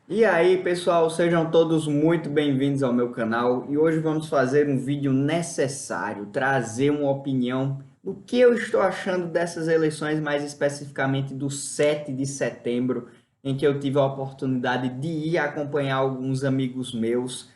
E aí, pessoal, sejam todos muito bem-vindos ao meu canal e hoje vamos fazer um vídeo necessário, trazer uma opinião do que eu estou achando dessas eleições, mais especificamente do 7 de setembro, em que eu tive a oportunidade de ir acompanhar alguns amigos meus.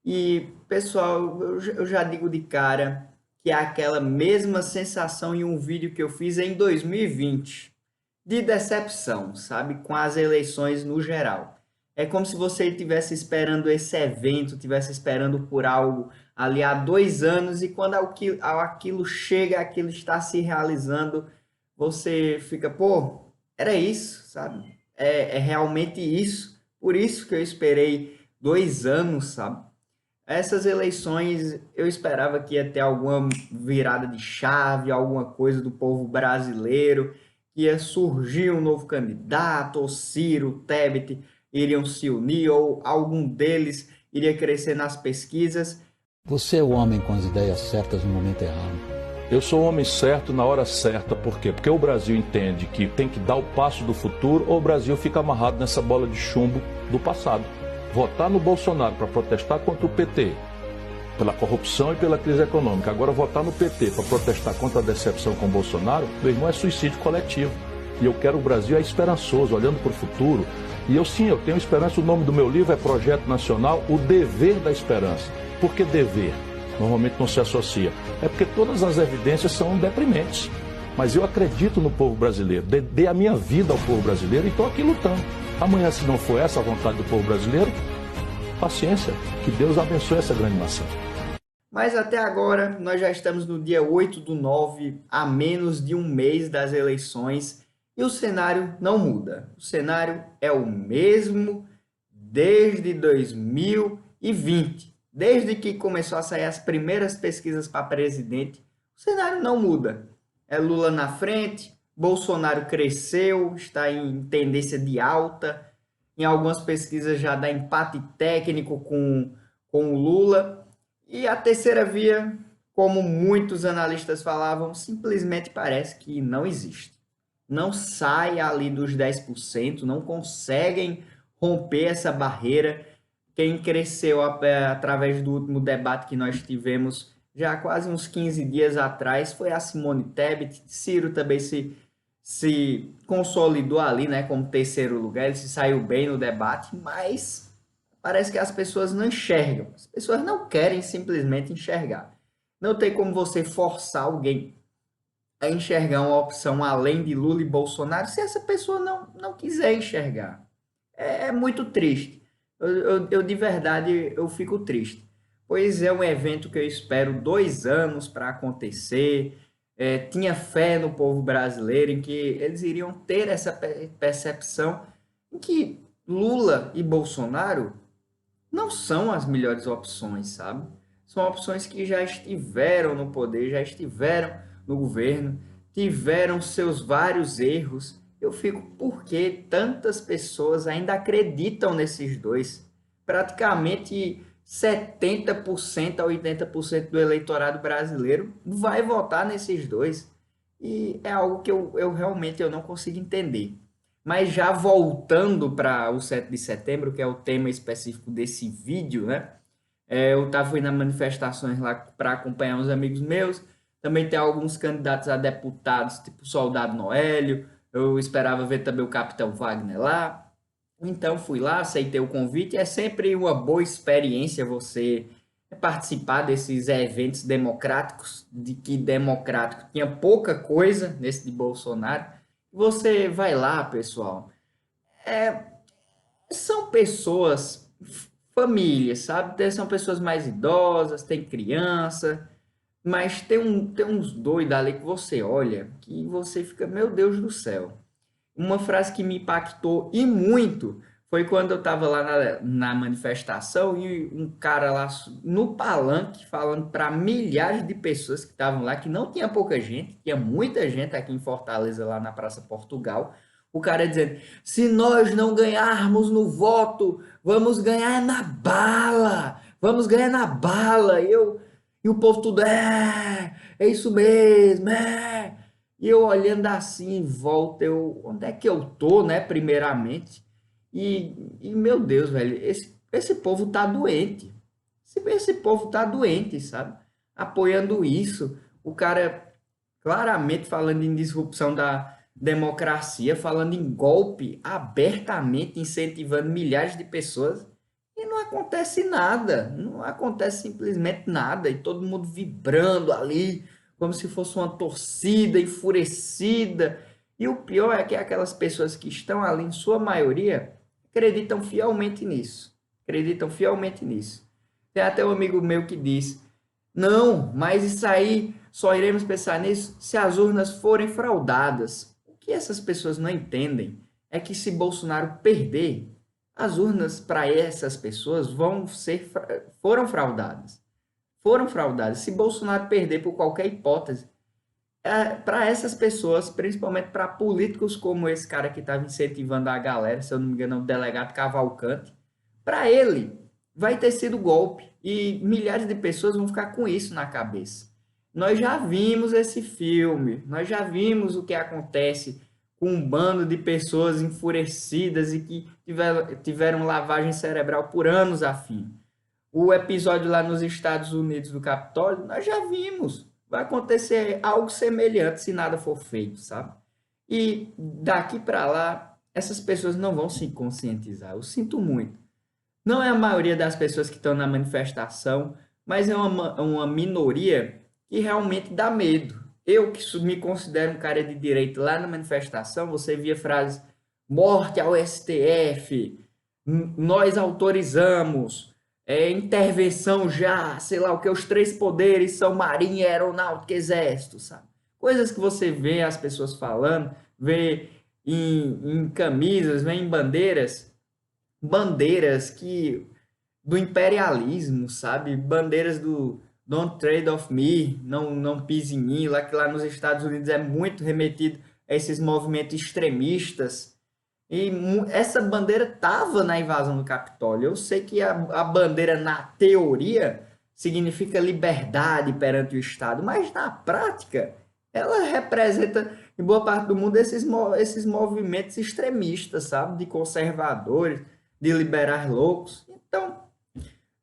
E, pessoal, eu já digo de cara que é aquela mesma sensação em um vídeo que eu fiz em 2020 de decepção, sabe? Com as eleições no geral. É como se você estivesse esperando esse evento, estivesse esperando por algo ali há 2 anos e quando aquilo chega, aquilo está se realizando, você fica, pô, era isso, sabe? É realmente isso. Por isso que eu esperei 2 anos, sabe? Essas eleições eu esperava que ia ter alguma virada de chave, alguma coisa do povo brasileiro, que ia surgir um novo candidato, ou Ciro, Tebet iriam se unir, ou algum deles iria crescer nas pesquisas. Você é o homem com as ideias certas no momento errado. Eu sou o homem certo na hora certa, por quê? Porque o Brasil entende que tem que dar o passo do futuro ou o Brasil fica amarrado nessa bola de chumbo do passado. Votar no Bolsonaro para protestar contra o PT, pela corrupção e pela crise econômica. Agora votar no PT para protestar contra a decepção com o Bolsonaro, meu irmão, é suicídio coletivo. E eu quero o Brasil esperançoso, olhando para o futuro. E eu sim, eu tenho esperança. O nome do meu livro é Projeto Nacional, O Dever da Esperança. Por que dever? Normalmente não se associa. É porque todas as evidências são deprimentes. Mas eu acredito no povo brasileiro. Dei a minha vida ao povo brasileiro e estou aqui lutando. Amanhã, se não for essa a vontade do povo brasileiro, paciência. Que Deus abençoe essa grande nação. Mas até agora, nós já estamos no dia 8/9, a menos de um mês das eleições, e o cenário não muda. O cenário é o mesmo desde 2020. Desde que começou a sair as primeiras pesquisas para presidente, o cenário não muda. É Lula na frente, Bolsonaro cresceu, está em tendência de alta, em algumas pesquisas já dá empate técnico com o Lula. E a terceira via, como muitos analistas falavam, simplesmente parece que não existe. Não sai ali dos 10%, não conseguem romper essa barreira. Quem cresceu através do último debate que nós tivemos já há quase uns 15 dias atrás foi a Simone Tebet. Ciro também se consolidou ali, né, como terceiro lugar, ele se saiu bem no debate, mas parece que as pessoas não enxergam, as pessoas não querem simplesmente enxergar. Não tem como você forçar alguém a enxergar uma opção além de Lula e Bolsonaro se essa pessoa não quiser enxergar. É muito triste. Eu de verdade eu fico triste. Pois é um evento que eu espero 2 anos para acontecer. Tinha fé no povo brasileiro em que eles iriam ter essa percepção em que Lula e Bolsonaro não são as melhores opções, sabe? São opções que já estiveram no poder, já estiveram no governo, tiveram seus vários erros. Eu fico, por que tantas pessoas ainda acreditam nesses dois? Praticamente 70% a 80% do eleitorado brasileiro vai votar nesses dois. E é algo que eu realmente eu não consigo entender. Mas já voltando para o 7 de setembro, que é o tema específico desse vídeo, né? Fui nas manifestações lá para acompanhar uns amigos meus. Também tem alguns candidatos a deputados, tipo o Soldado Noélio. Eu esperava ver também o Capitão Wagner lá. Então fui lá, aceitei o convite. É sempre uma boa experiência você participar desses eventos democráticos, de que democrático tinha pouca coisa nesse de Bolsonaro. Você vai lá, pessoal. É, São pessoas, famílias, sabe? São pessoas mais idosas, tem criança, mas tem uns doidos ali que você olha, que você fica, meu Deus do céu. Uma frase que me impactou e muito foi quando eu estava lá na manifestação e um cara lá no palanque falando para milhares de pessoas que estavam lá, que não tinha pouca gente, tinha muita gente aqui em Fortaleza, lá na Praça Portugal. O cara dizendo: se nós não ganharmos no voto, vamos ganhar na bala, vamos ganhar na bala. E o povo tudo, é isso mesmo, é. E eu olhando assim em volta, onde é que eu tô, né, primeiramente? E meu Deus, velho, esse povo tá doente. Esse povo tá doente, sabe? Apoiando isso. O cara claramente falando em disrupção da democracia, falando em golpe, abertamente incentivando milhares de pessoas. E não acontece nada. Não acontece simplesmente nada. E todo mundo vibrando ali, como se fosse uma torcida enfurecida. E o pior é que aquelas pessoas que estão ali, em sua maioria, acreditam fielmente nisso. Acreditam fielmente nisso. Tem até um amigo meu que diz: não, mas isso aí só iremos pensar nisso se as urnas forem fraudadas. O que essas pessoas não entendem é que se Bolsonaro perder, as urnas para essas pessoas foram fraudadas. Foram fraudadas. Se Bolsonaro perder por qualquer hipótese, para essas pessoas, principalmente para políticos como esse cara que estava incentivando a galera, se eu não me engano, o delegado Cavalcante, para ele vai ter sido golpe e milhares de pessoas vão ficar com isso na cabeça. Nós já vimos esse filme, nós já vimos o que acontece com um bando de pessoas enfurecidas e que tiveram lavagem cerebral por anos a fim. O episódio lá nos Estados Unidos do Capitólio, nós já vimos. Vai acontecer algo semelhante se nada for feito, sabe? E daqui para lá, essas pessoas não vão se conscientizar. Eu sinto muito. Não é a maioria das pessoas que estão na manifestação, mas é uma minoria que realmente dá medo. Eu que me considero um cara de direita, lá na manifestação, você via frases: morte ao STF, nós autorizamos, intervenção já, sei lá o que, os três poderes são marinha, aeronáutica, exército, sabe? Coisas que você vê as pessoas falando, vê em camisas, vê em bandeiras que do imperialismo, sabe? Bandeiras do Don't Trade of Me, não pise em mim, lá que lá nos Estados Unidos é muito remetido a esses movimentos extremistas. E essa bandeira estava na invasão do Capitólio. Eu sei que a bandeira, na teoria, significa liberdade perante o Estado, mas na prática ela representa, em boa parte do mundo, esses movimentos extremistas, sabe? De conservadores, de liberais loucos. Então,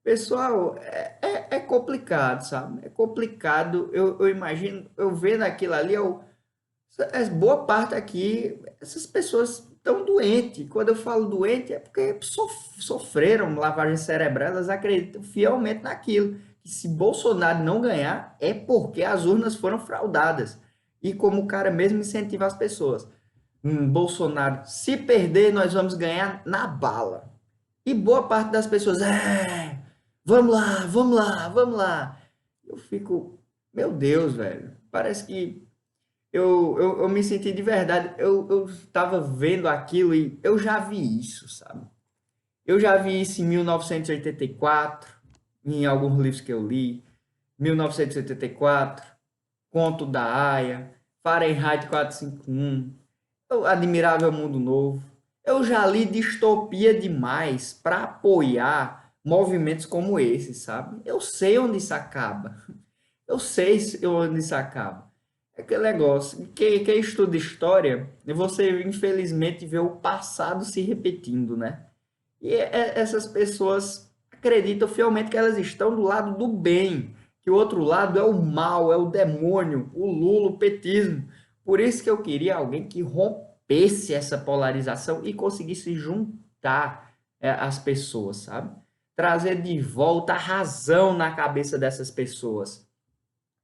pessoal, é complicado, sabe? É complicado. Eu imagino, eu vendo aquilo ali, boa parte aqui, essas pessoas estão doentes. Quando eu falo doente, é porque sofreram lavagem cerebral, elas acreditam fielmente naquilo. Que se Bolsonaro não ganhar, é porque as urnas foram fraudadas. E como o cara mesmo incentiva as pessoas. Bolsonaro, se perder, nós vamos ganhar na bala. E boa parte das pessoas, vamos lá, vamos lá, vamos lá. Eu fico, meu Deus, velho, parece que eu me senti de verdade, eu estava vendo aquilo e eu já vi isso, sabe? Eu já vi isso em 1984, em alguns livros que eu li, 1984, Conto da Aia, Fahrenheit 451, O Admirável Mundo Novo. Eu já li distopia demais para apoiar movimentos como esse, sabe? Eu sei onde isso acaba. Eu sei onde isso acaba. É aquele negócio. Quem estuda história, você infelizmente vê o passado se repetindo, né? E essas pessoas acreditam fielmente que elas estão do lado do bem, que o outro lado é o mal, é o demônio, o Lula, o petismo. Por isso que eu queria alguém que rompesse essa polarização e conseguisse juntar as pessoas, sabe? Trazer de volta a razão na cabeça dessas pessoas.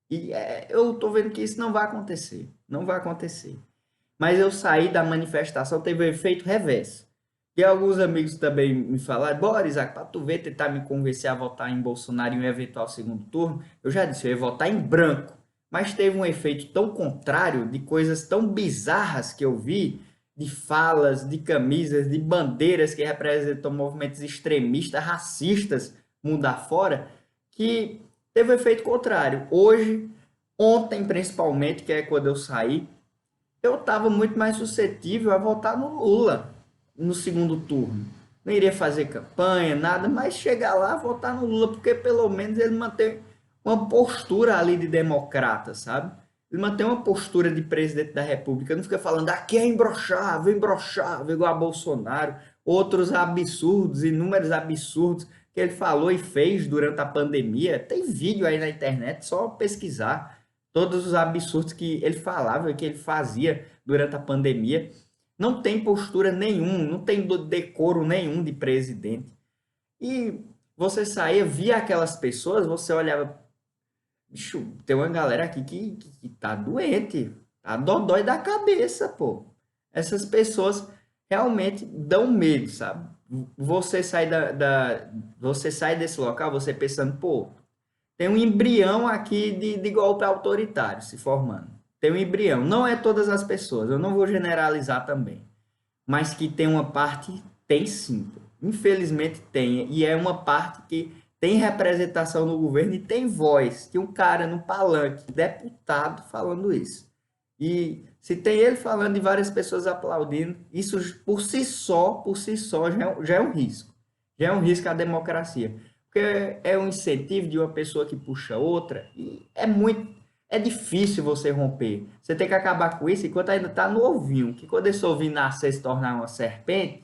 E eu tô vendo que isso não vai acontecer. Não vai acontecer. Mas eu saí da manifestação, teve um efeito reverso. E alguns amigos também me falaram: bora, Isaac, para tu ver, tentar me convencer a votar em Bolsonaro em um eventual segundo turno. Eu já disse, eu ia votar em branco. Mas teve um efeito tão contrário, de coisas tão bizarras que eu vi, de falas, de camisas, de bandeiras que representam movimentos extremistas, racistas, mundo afora, que teve um efeito contrário. Hoje, ontem principalmente, que é quando eu saí, eu estava muito mais suscetível a votar no Lula no segundo turno. Não iria fazer campanha, nada, mas chegar lá, votar no Lula, porque pelo menos ele mantém uma postura ali de democrata, sabe? Ele mantém uma postura de presidente da República, não fica falando aqui é imbrochável, igual a Bolsonaro. outros absurdos, inúmeros absurdos que ele falou e fez durante a pandemia. Tem vídeo aí na internet, só pesquisar todos os absurdos que ele falava e que ele fazia durante a pandemia. Não tem postura nenhuma, não tem decoro nenhum de presidente. E você saía, via aquelas pessoas, você olhava, bicho, tem uma galera aqui que tá doente, tá dodói da cabeça, pô. Essas pessoas realmente dão medo, sabe? Você sai você sai desse local, você pensando, pô, tem um embrião aqui de golpe autoritário se formando. Tem um embrião. Não é todas as pessoas, eu não vou generalizar também. Mas que tem uma parte, tem sim. Infelizmente tem. E é uma parte que tem representação no governo e tem voz. Tem um cara no palanque, deputado, falando isso. E se tem ele falando e várias pessoas aplaudindo, isso por si só já é um risco. Já é um risco à democracia. Porque é um incentivo de uma pessoa que puxa outra e é difícil você romper. Você tem que acabar com isso enquanto ainda está no ovinho, que quando esse ovinho nascer e se tornar uma serpente,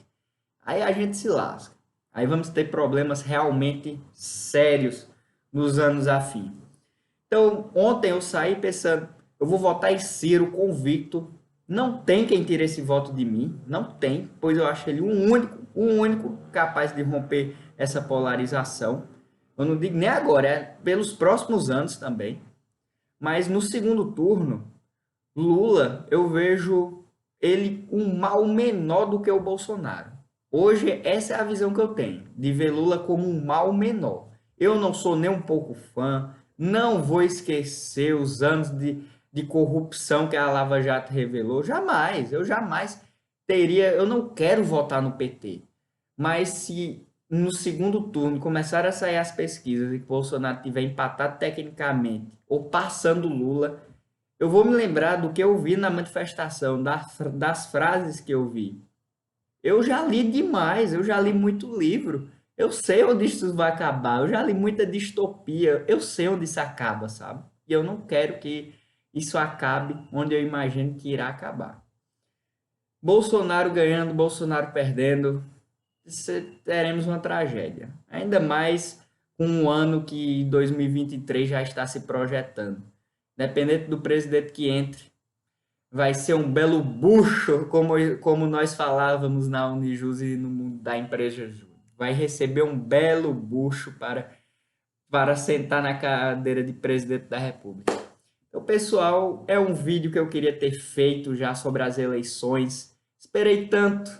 aí a gente se lasca. Aí vamos ter problemas realmente sérios nos anos a fim. Então, ontem eu saí pensando, eu vou votar em Ciro convicto. Não tem quem tire esse voto de mim, não tem, pois eu acho ele o único capaz de romper essa polarização. Eu não digo nem agora, é pelos próximos anos também. Mas no segundo turno, Lula, eu vejo ele um mal menor do que o Bolsonaro. Hoje, essa é a visão que eu tenho, de ver Lula como um mal menor. Eu não sou nem um pouco fã, não vou esquecer os anos de corrupção que a Lava Jato revelou. Jamais, eu jamais teria, eu não quero votar no PT. Mas se no segundo turno começar a sair as pesquisas e que Bolsonaro tiver empatado tecnicamente ou passando Lula, eu vou me lembrar do que eu vi na manifestação, das frases que eu vi. Eu já li demais, eu já li muito livro, eu sei onde isso vai acabar, eu já li muita distopia, eu sei onde isso acaba, sabe? E eu não quero que isso acabe onde eu imagino que irá acabar. Bolsonaro ganhando, Bolsonaro perdendo, teremos uma tragédia. Ainda mais com um ano que 2023 já está se projetando. Dependente do presidente que entre, vai ser um belo bucho, como nós falávamos na Unijus e no mundo da empresa Júnior. Vai receber um belo bucho para sentar na cadeira de presidente da República. Então, pessoal, é um vídeo que eu queria ter feito já sobre as eleições. Esperei tanto,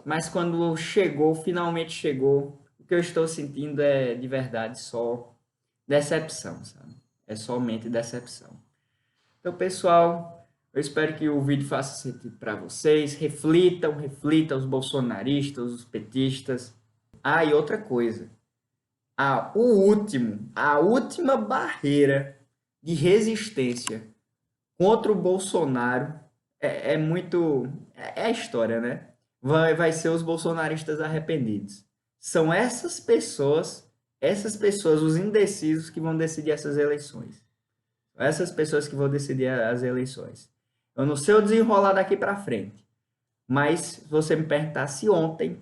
mas quando chegou, finalmente chegou, o que eu estou sentindo é, de verdade, só decepção, sabe? É somente decepção. Então, pessoal, eu espero que o vídeo faça sentido para vocês. Reflitam os bolsonaristas, os petistas. Ah, e outra coisa. A última barreira de resistência contra o Bolsonaro é a história, né? Vai ser os bolsonaristas arrependidos. São essas pessoas, os indecisos, que vão decidir essas eleições. Essas pessoas que vão decidir as eleições. Eu não sei o desenrolar daqui para frente, mas se você me perguntasse ontem,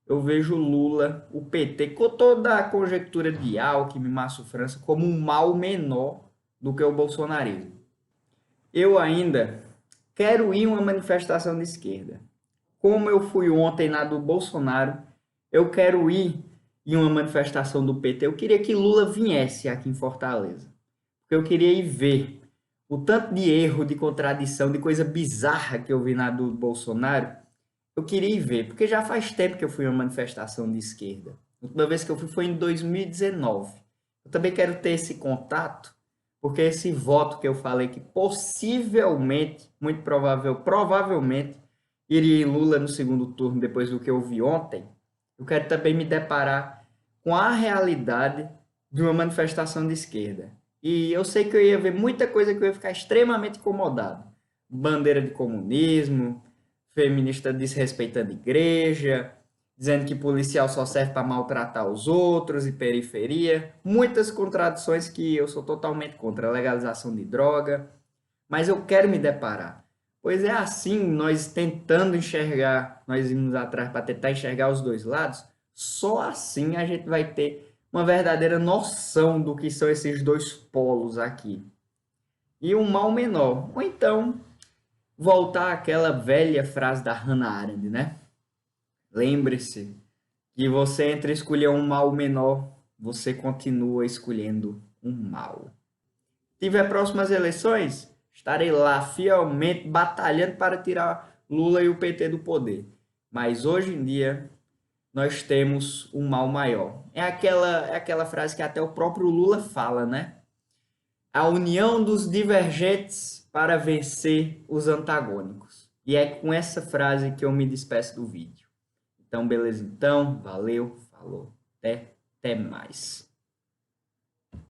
eu vejo Lula, o PT, com toda a conjectura de Alckmin, Márcio França, como um mal menor do que o bolsonarismo. Eu ainda quero ir a uma manifestação de esquerda. Como eu fui ontem na do Bolsonaro, eu quero ir em uma manifestação do PT. Eu queria que Lula viesse aqui em Fortaleza. Porque eu queria ir ver o tanto de erro, de contradição, de coisa bizarra que eu vi na do Bolsonaro. Eu queria ir ver, porque já faz tempo que eu fui a uma manifestação de esquerda. A última vez que eu fui foi em 2019. Eu também quero ter esse contato, porque esse voto que eu falei que possivelmente, muito provavelmente, iria em Lula no segundo turno, depois do que eu vi ontem, eu quero também me deparar com a realidade de uma manifestação de esquerda. E eu sei que eu ia ver muita coisa que eu ia ficar extremamente incomodado. Bandeira de comunismo, feminista desrespeitando a igreja, dizendo que policial só serve para maltratar os outros e periferia. Muitas contradições que eu sou totalmente contra. A legalização de droga. Mas eu quero me deparar. Pois é assim, nós tentando enxergar nós irmos atrás para tentar enxergar os dois lados, só assim a gente vai ter uma verdadeira noção do que são esses dois polos aqui. E um mal menor. Ou então, voltar àquela velha frase da Hannah Arendt, né? Lembre-se que você, entre escolher um mal menor, você continua escolhendo um mal. Se tiver próximas eleições, estarei lá fielmente batalhando para tirar Lula e o PT do poder. Mas hoje em dia, nós temos um mal maior. É aquela frase que até o próprio Lula fala, né? A união dos divergentes para vencer os antagônicos. E é com essa frase que eu me despeço do vídeo. Então, beleza? Então, valeu, falou, até mais.